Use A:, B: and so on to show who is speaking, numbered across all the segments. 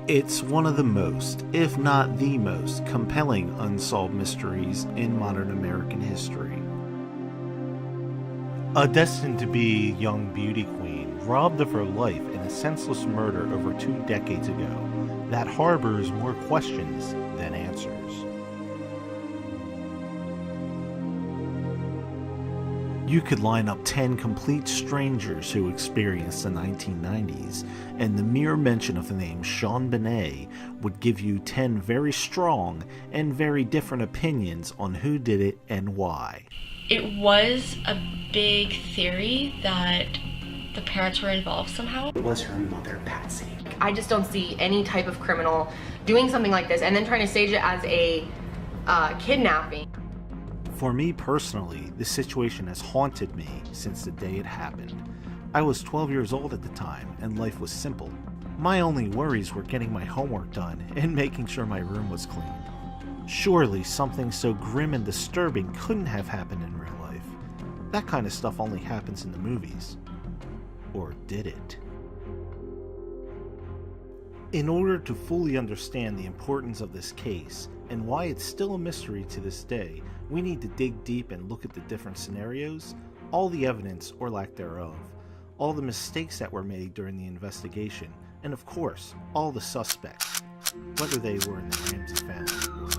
A: It's one of the most, if not the most, compelling unsolved mysteries in modern American history. A destined to be young beauty queen, robbed of her life in a senseless murder over 2 decades ago that harbors more questions than answers. You could line up 10 complete strangers who experienced the 1990s, and the mere mention of the name JonBenét would give you 10 very strong and very different opinions on who did it and why.
B: It was a big theory that the parents were involved somehow.
C: It was her mother, Patsy.
D: I just don't see any type of criminal doing something like this and then trying to stage it as a kidnapping.
A: For me personally, this situation has haunted me since the day it happened. I was 12 years old at the time, and life was simple. My only worries were getting my homework done and making sure my room was clean. Surely something so grim and disturbing couldn't have happened in real life. That kind of stuff only happens in the movies. Or did it? In order to fully understand the importance of this case, and why it's still a mystery to this day, we need to dig deep and look at the different scenarios, all the evidence or lack thereof, all the mistakes that were made during the investigation, and of course, all the suspects, whether they were in the Ramsey family or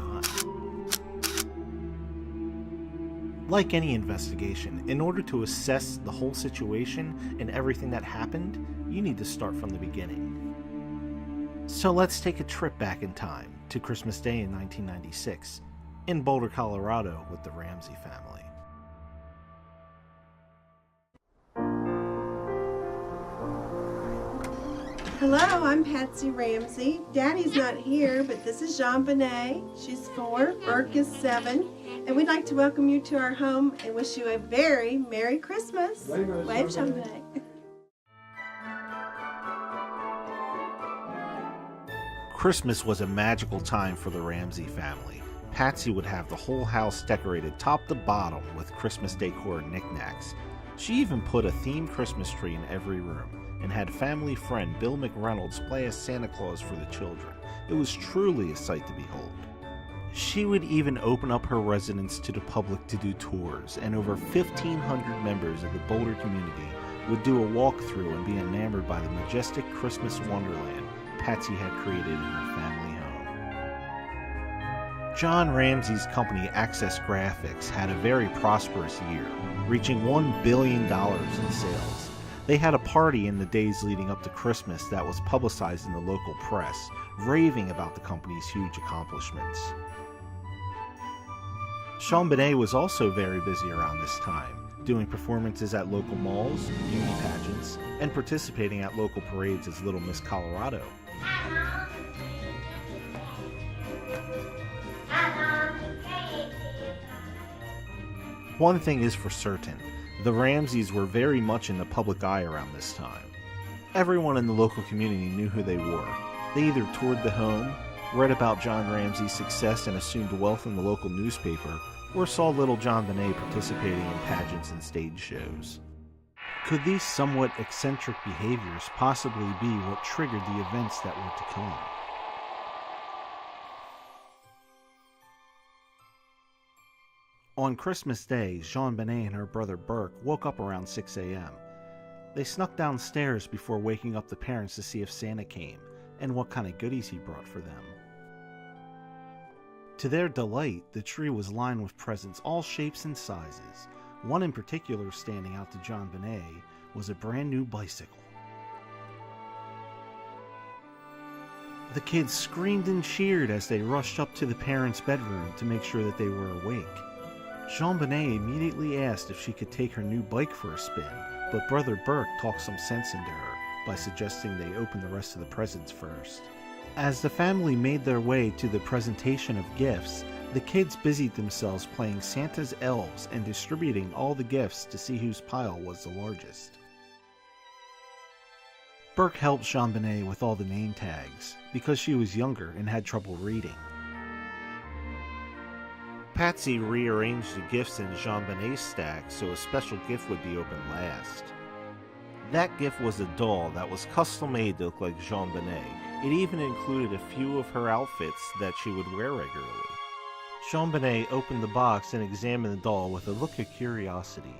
A: not. Like any investigation, in order to assess the whole situation and everything that happened, you need to start from the beginning. So let's take a trip back in time to Christmas Day in 1996 in Boulder, Colorado with the Ramsey family.
E: Hello, I'm Patsy Ramsey. Daddy's not here, but this is JonBenét. She's 4, Burke is 7, and we'd like to welcome you to our home and wish you a very Merry Christmas. Wave, JonBenét.
A: Christmas was a magical time for the Ramsey family. Patsy would have the whole house decorated top to bottom with Christmas decor and knickknacks. She even put a themed Christmas tree in every room and had family friend Bill McReynolds play as Santa Claus for the children. It was truly a sight to behold. She would even open up her residence to the public to do tours, and over 1,500 members of the Boulder community would do a walkthrough and be enamored by the majestic Christmas wonderland Patsy had created in her family home. John Ramsey's company Access Graphics had a very prosperous year, reaching $1 billion in sales. They had a party in the days leading up to Christmas that was publicized in the local press, raving about the company's huge accomplishments. JonBenét was also very busy around this time, doing performances at local malls, beauty pageants, and participating at local parades as Little Miss Colorado. One thing is for certain, the Ramseys were very much in the public eye around this time. Everyone in the local community knew who they were. They either toured the home, read about John Ramsey's success and assumed wealth in the local newspaper, or saw little JonBenét participating in pageants and stage shows. Could these somewhat eccentric behaviors possibly be what triggered the events that were to come? On Christmas Day, JonBenét and her brother Burke woke up around 6 a.m. They snuck downstairs before waking up the parents to see if Santa came and what kind of goodies he brought for them. To their delight, the tree was lined with presents all shapes and sizes. One in particular standing out to JonBenét was a brand new bicycle. The kids screamed and cheered as they rushed up to the parents' bedroom to make sure that they were awake. JonBenét immediately asked if she could take her new bike for a spin, but Brother Burke talked some sense into her by suggesting they open the rest of the presents first. As the family made their way to the presentation of gifts, the kids busied themselves playing Santa's elves and distributing all the gifts to see whose pile was the largest. Burke helped JonBenét with all the name tags because she was younger and had trouble reading. Patsy rearranged the gifts in JonBenét's stack so a special gift would be opened last. That gift was a doll that was custom made to look like JonBenét It even included a few of her outfits that she would wear regularly. JonBenét opened the box and examined the doll with a look of curiosity.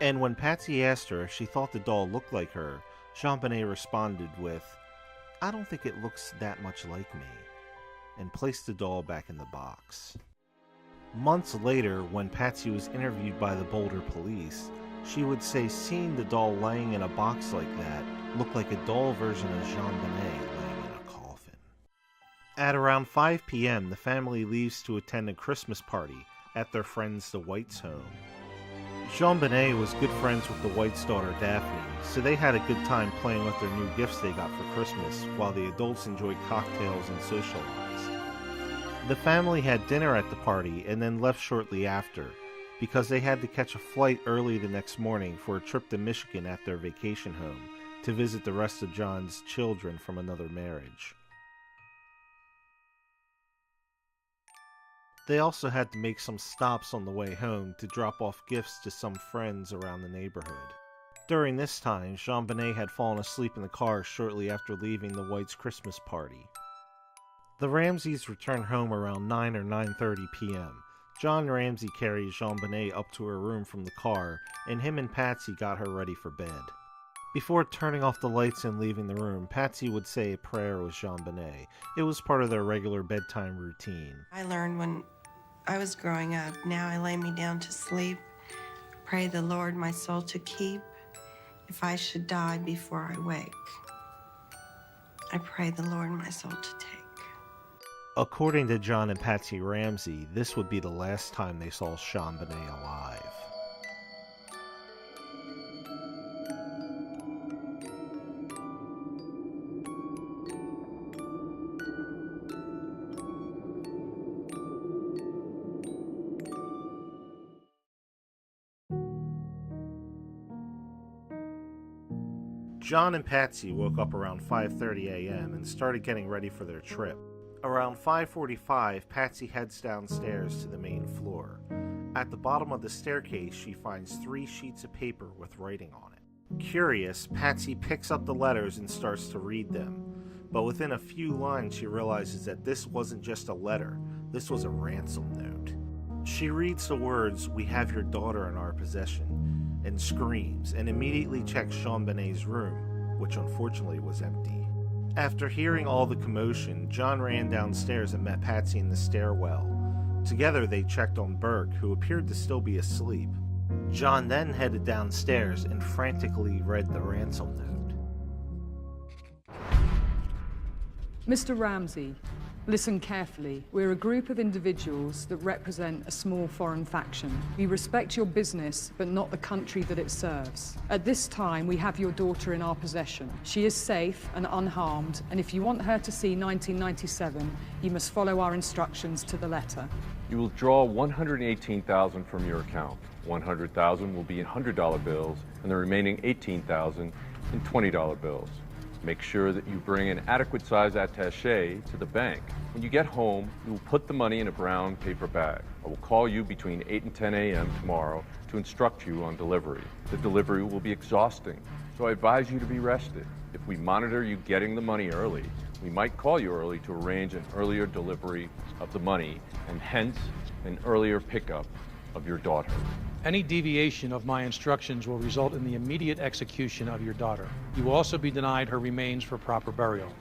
A: And when Patsy asked her if she thought the doll looked like her, JonBenét responded with, "I don't think it looks that much like me," and placed the doll back in the box. Months later, when Patsy was interviewed by the Boulder police, she would say seeing the doll laying in a box like that looked like a doll version of JonBenét laying in a coffin. At around 5 p.m., the family leaves to attend a Christmas party at their friends the Whites' home. JonBenét was good friends with the Whites' daughter Daphne, so they had a good time playing with their new gifts they got for Christmas while the adults enjoyed cocktails and socialized. The family had dinner at the party and then left shortly after, because they had to catch a flight early the next morning for a trip to Michigan at their vacation home to visit the rest of John's children from another marriage. They also had to make some stops on the way home to drop off gifts to some friends around the neighborhood. During this time, JonBenét had fallen asleep in the car shortly after leaving the Whites' Christmas party. The Ramseys returned home around 9 or 9:30 p.m. John Ramsey carried JonBenét up to her room from the car, and him and Patsy got her ready for bed. Before turning off the lights and leaving the room, Patsy would say a prayer with JonBenét. It was part of their regular bedtime routine.
C: I learned when I was growing up, now I lay me down to sleep, pray the Lord my soul to keep, if I should die before I wake. I pray the Lord my soul to take.
A: According to John and Patsy Ramsey, this would be the last time they saw JonBenét alive. John and Patsy woke up around 5:30 a.m. and started getting ready for their trip. Around 5:45, Patsy heads downstairs to the main floor. At the bottom of the staircase, she finds 3 sheets of paper with writing on it. Curious, Patsy picks up the letters and starts to read them. But within a few lines, she realizes that this wasn't just a letter, this was a ransom note. She reads the words, "We have your daughter in our possession," and screams, and immediately checks JonBenét's room, which unfortunately was empty. After hearing all the commotion, John ran downstairs and met Patsy in the stairwell. Together they checked on Burke, who appeared to still be asleep. John then headed downstairs and frantically read the ransom note.
F: Mr. Ramsey, listen carefully. We're a group of individuals that represent a small foreign faction. We respect your business, but not the country that it serves. At this time, we have your daughter in our possession. She is safe and unharmed, and if you want her to see 1997, you must follow our instructions to the letter.
G: You will draw $118,000 from your account. $100,000 will be in $100 bills, and the remaining $18,000 in $20 bills. Make sure that you bring an adequate size attaché to the bank. When you get home, you will put the money in a brown paper bag. I will call you between 8 and 10 a.m. tomorrow to instruct you on delivery. The delivery will be exhausting, so I advise you to be rested. If we monitor you getting the money early, we might call you early to arrange an earlier delivery of the money and hence an earlier pickup of your daughter.
H: Any deviation of my instructions will result in the immediate execution of your daughter. You will also be denied her remains for proper burial.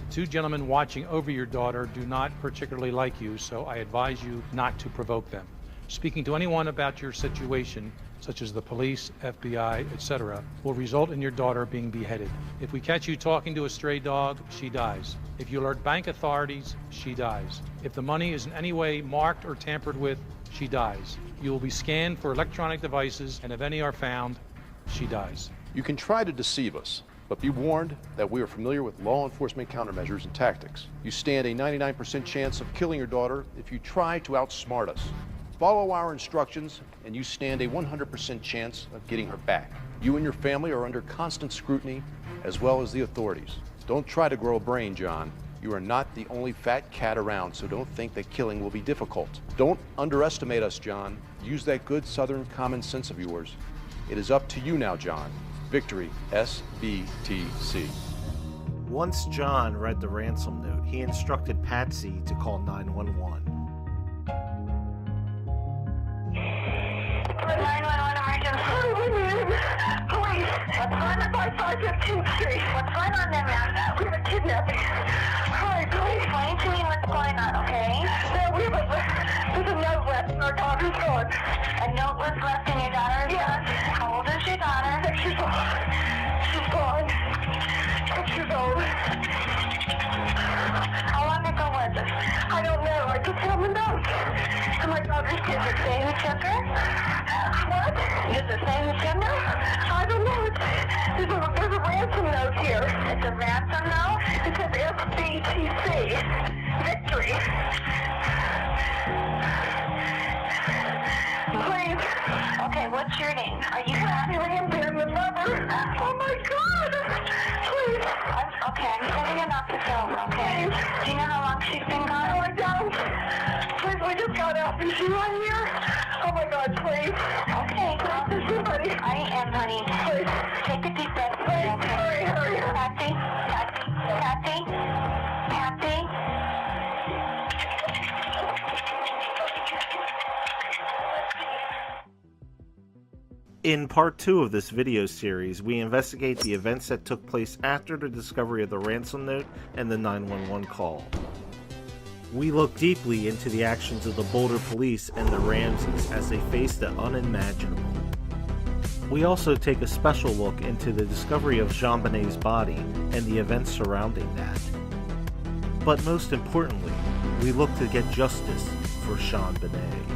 H: The 2 gentlemen watching over your daughter do not particularly like you, so I advise you not to provoke them. Speaking to anyone about your situation, such as the police, FBI, etc., will result in your daughter being beheaded. If we catch you talking to a stray dog, she dies. If you alert bank authorities, she dies. If the money is in any way marked or tampered with, she dies. You will be scanned for electronic devices, and if any are found, she dies.
I: You can try to deceive us, but be warned that we are familiar with law enforcement countermeasures and tactics. You stand a 99% chance of killing your daughter if you try to outsmart us. Follow our instructions, and you stand a 100% chance of getting her back. You and your family are under constant scrutiny, as well as the authorities. Don't try to grow a brain, John. You are not the only fat cat around, so don't think that killing will be difficult. Don't underestimate us, John. Use that good Southern common sense of yours. It is up to you now, John. Victory, SBTC.
A: Once John read the ransom note, he instructed Patsy to call 911.
J: 911 emergency. Police. What's going on by 515th Street? What's going on there, ma'am? We have a kidnapping. Hi, please explain to me what's going on, okay? There's a note left and our daughter's gone. A note was left in your daughter's? Yes. How old is your daughter? 6 years old. She's gone. 6 years old. How long ago was it? I don't know. I just have a note. And my daughter's dead. Does it say who took her? What? Does it say who took her? I don't know. There's a ransom note here. It's a ransom note? It says FBTC. Victory. Please. Okay, what's your name? Are you Patsy Ramsey? I'm the mother. Oh my God. Please. Okay, I'm sending an officer over, okay? Do you know how long she's been gone? No, I don't. Please, we just got out. Is she right here? Oh my God, please. Okay, well, there's somebody. I am, honey. Please. Take a deep breath. Please, okay. Hurry. Patsy. Patsy. Patsy.
A: In part 2 of this video series, we investigate the events that took place after the discovery of the ransom note and the 911 call. We look deeply into the actions of the Boulder police and the Ramseys as they face the unimaginable. We also take a special look into the discovery of JonBenét's body and the events surrounding that. But most importantly, we look to get justice for JonBenét.